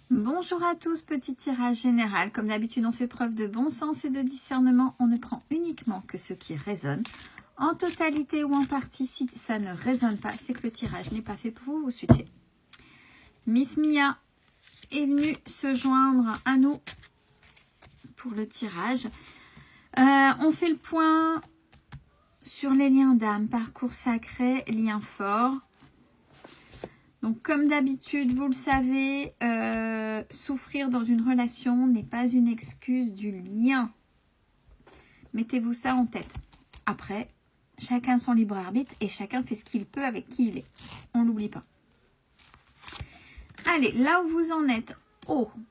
Bonjour à tous, petit tirage général. Comme d'habitude, on fait preuve de bon sens et de discernement. On ne prend uniquement que ce qui résonne. En totalité ou en partie, si ça ne résonne pas, c'est que le tirage n'est pas fait pour vous, vous switchez. Miss Mia est venue se joindre à nous pour le tirage. On fait le point sur les liens d'âme, parcours sacré, liens forts. Donc, comme d'habitude, vous le savez, souffrir dans une relation n'est pas une excuse du lien. Mettez-vous ça en tête. Après, chacun son libre arbitre et chacun fait ce qu'il peut avec qui il est. On l'oublie pas. Allez, là où vous en êtes,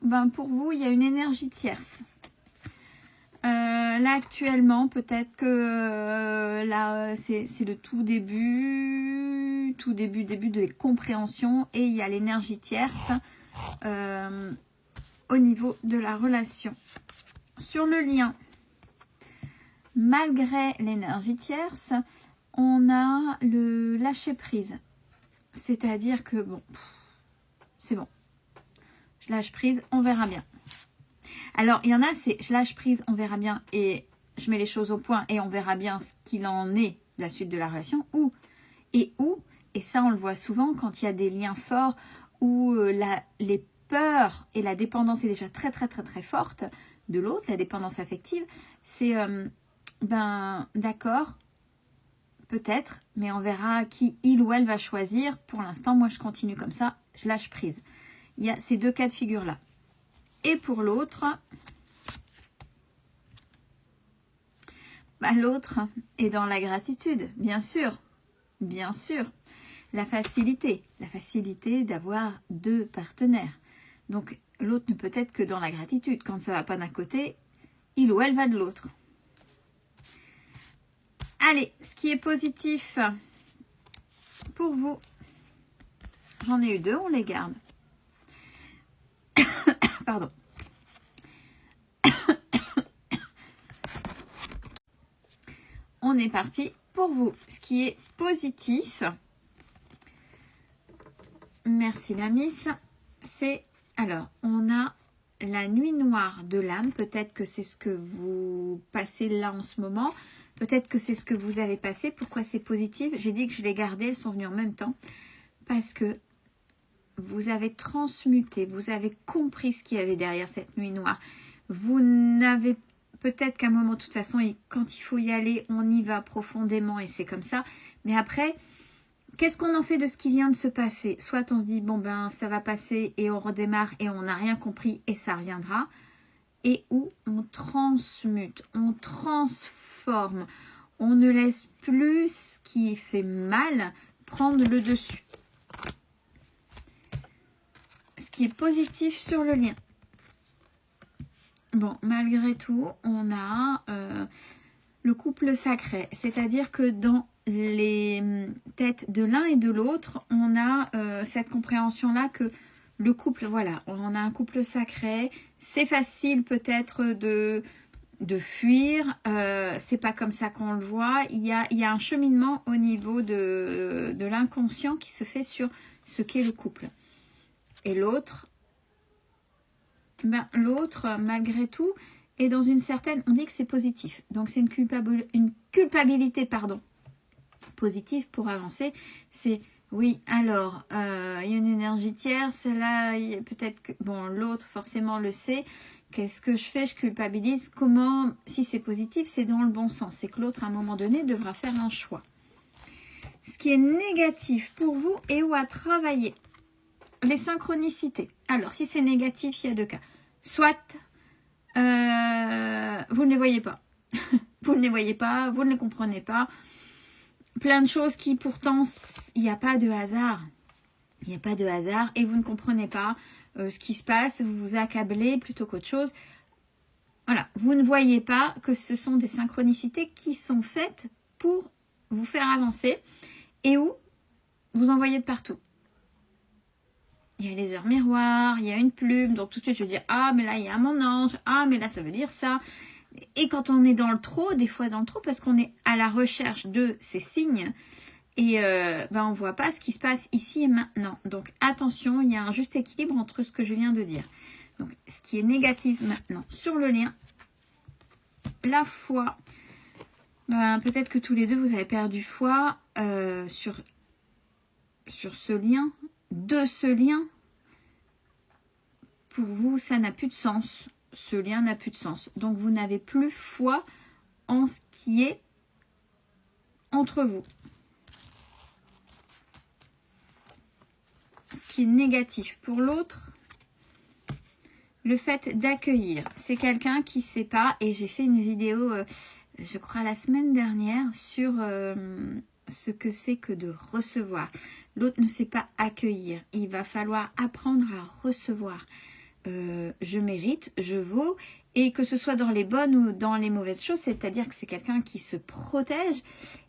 ben pour vous, il y a une énergie tierce. Là, actuellement, peut-être que là, c'est le tout début de compréhension et il y a l'énergie tierce au niveau de la relation. Sur le lien, malgré l'énergie tierce, on a le lâcher prise. C'est-à-dire que, bon, c'est bon. Je lâche prise, on verra bien. Alors, il y en a, c'est je lâche prise, on verra bien et je mets les choses au point et on verra bien ce qu'il en est de la suite de la relation. Et ça on le voit souvent quand il y a des liens forts où les peurs et la dépendance est déjà très forte de l'autre, la dépendance affective, c'est ben d'accord, peut-être, mais on verra qui il ou elle va choisir. Pour l'instant, moi je continue comme ça, je lâche prise. Il y a ces deux cas de figure là. Et pour l'autre, bah, l'autre est dans la gratitude, bien sûr, bien sûr. La facilité d'avoir deux partenaires. Donc, l'autre ne peut être que dans la gratitude. Quand ça ne va pas d'un côté, il ou elle va de l'autre. Allez, ce qui est positif pour vous, j'en ai eu deux, on les garde. Pardon. On est parti pour vous. Ce qui est positif, merci la miss, c'est, alors, on a la nuit noire de l'âme. Peut-être que c'est ce que vous passez là en ce moment. Peut-être que c'est ce que vous avez passé. Pourquoi c'est positif? J'ai dit que je les gardais, elles sont venues en même temps. Parce que vous avez transmuté, vous avez compris ce qu'il y avait derrière cette nuit noire. Vous n'avez peut-être qu'à un moment, de toute façon, quand il faut y aller, on y va profondément et c'est comme ça. Mais après, qu'est-ce qu'on en fait de ce qui vient de se passer? Soit on se dit, bon ben, ça va passer et on redémarre et on n'a rien compris et ça reviendra. Et où on transmute, on transforme. On ne laisse plus ce qui fait mal prendre le dessus. Ce qui est positif sur le lien. Bon, malgré tout, on a le couple sacré. C'est-à-dire que dans les têtes de l'un et de l'autre, on a cette compréhension-là que le couple, voilà, on a un couple sacré. C'est facile peut-être de fuir. C'est pas comme ça qu'on le voit. Il y a un cheminement au niveau de l'inconscient qui se fait sur ce qu'est le couple. Et l'autre, ben, l'autre, malgré tout, est dans une certaine... On dit que c'est positif. Donc, c'est une culpabilité, pardon, positive pour avancer. C'est, oui, alors, il y a une énergie tierce. Là, peut-être que... Bon, l'autre, forcément, le sait. Qu'est-ce que je fais? Je culpabilise. Comment... Si c'est positif, c'est dans le bon sens. C'est que l'autre, à un moment donné, devra faire un choix. Ce qui est négatif pour vous et où à travailler. Les synchronicités. Alors, si c'est négatif, il y a deux cas. Soit, vous ne les voyez pas. Vous ne les voyez pas, vous ne les comprenez pas. Plein de choses qui, pourtant, il n'y a pas de hasard. Il n'y a pas de hasard et vous ne comprenez pas ce qui se passe. Vous vous accablez plutôt qu'autre chose. Voilà, vous ne voyez pas que ce sont des synchronicités qui sont faites pour vous faire avancer et où vous en voyez de partout. Il y a les heures miroirs, il y a une plume, donc tout de suite je vais dire « Ah, mais là il y a mon ange, ah, mais là ça veut dire ça ». Et quand on est dans le trop, des fois dans le trop, parce qu'on est à la recherche de ces signes, Et on ne voit pas ce qui se passe ici et maintenant. Donc attention, il y a un juste équilibre entre ce que je viens de dire. Donc ce qui est négatif maintenant sur le lien, la foi. Peut-être que tous les deux, vous avez perdu foi sur ce lien, de ce lien. Pour vous, ça n'a plus de sens. Ce lien n'a plus de sens. Donc vous n'avez plus foi en ce qui est entre vous. Ce qui est négatif pour l'autre, le fait d'accueillir. C'est quelqu'un qui ne sait pas, et j'ai fait une vidéo, je crois la semaine dernière, sur ce que c'est que de recevoir. L'autre ne sait pas accueillir. Il va falloir apprendre à recevoir. Je mérite, je vaux, et que ce soit dans les bonnes ou dans les mauvaises choses, c'est-à-dire que c'est quelqu'un qui se protège.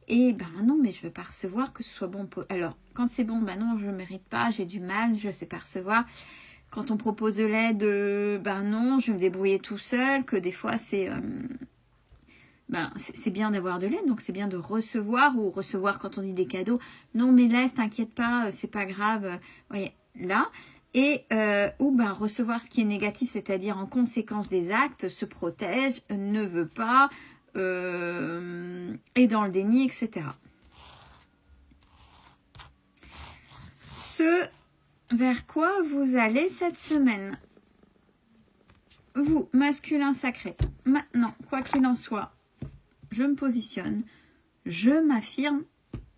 Et non, mais je veux pas recevoir, que ce soit bon. Alors, quand c'est bon, non, je mérite pas, j'ai du mal, je sais pas recevoir. Quand on propose de l'aide, non, je vais me débrouiller tout seul, que des fois c'est c'est bien d'avoir de l'aide, donc c'est bien de recevoir, ou recevoir quand on dit des cadeaux. Non, mais laisse, t'inquiète pas, c'est pas grave. Voyez, là. Et recevoir ce qui est négatif, c'est-à-dire en conséquence des actes, se protège, ne veut pas, est dans le déni, etc. Ce vers quoi vous allez cette semaine. Vous, masculin sacré. Maintenant, quoi qu'il en soit, je me positionne, je m'affirme,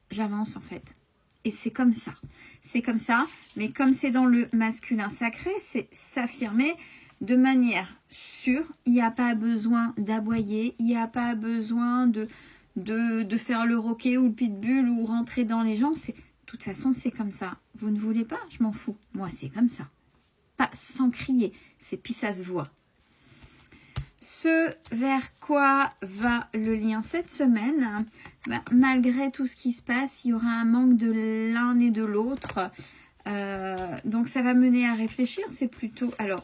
j'avance en fait. Et c'est comme ça. C'est comme ça, mais comme c'est dans le masculin sacré, c'est s'affirmer de manière sûre. Il n'y a pas besoin d'aboyer, il n'y a pas besoin de faire le roquet ou le pitbull ou rentrer dans les gens. De toute façon, c'est comme ça. Vous ne voulez pas, je m'en fous. Moi, c'est comme ça. Pas sans crier, puis ça se voit. Ce vers quoi va le lien cette semaine, malgré tout ce qui se passe, il y aura un manque de l'un et de l'autre. Donc ça va mener à réfléchir. C'est plutôt, alors,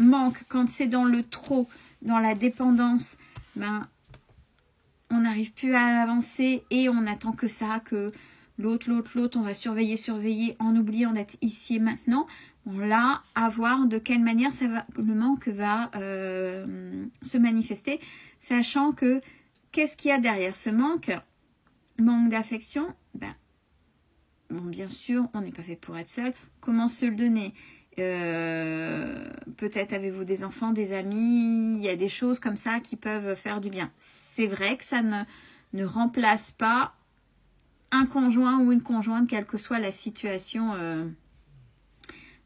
manque quand c'est dans le trop, dans la dépendance, on n'arrive plus à avancer et on attend que ça, que l'autre, on va surveiller, en oubliant d'être ici et maintenant. Bon, là, à voir de quelle manière le manque va se manifester, sachant que qu'est-ce qu'il y a derrière ce manque? Manque d'affection, bien sûr, on n'est pas fait pour être seul. Comment se le donner? Peut-être avez-vous des enfants, des amis, il y a des choses comme ça qui peuvent faire du bien. C'est vrai que ça ne remplace pas un conjoint ou une conjointe, quelle que soit la situation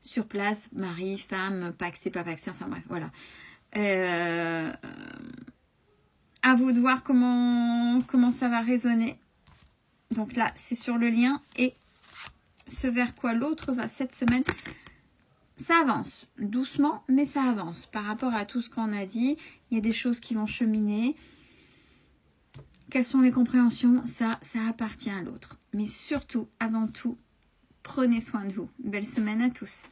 sur place, mari, femme, paxé, pas paxé, enfin bref, voilà. À vous de voir comment ça va résonner. Donc là, c'est sur le lien et ce vers quoi l'autre va cette semaine. Ça avance, doucement, mais ça avance. Par rapport à tout ce qu'on a dit, il y a des choses qui vont cheminer. Quelles sont les compréhensions? Ça appartient à l'autre. Mais surtout, avant tout, prenez soin de vous. Belle semaine à tous.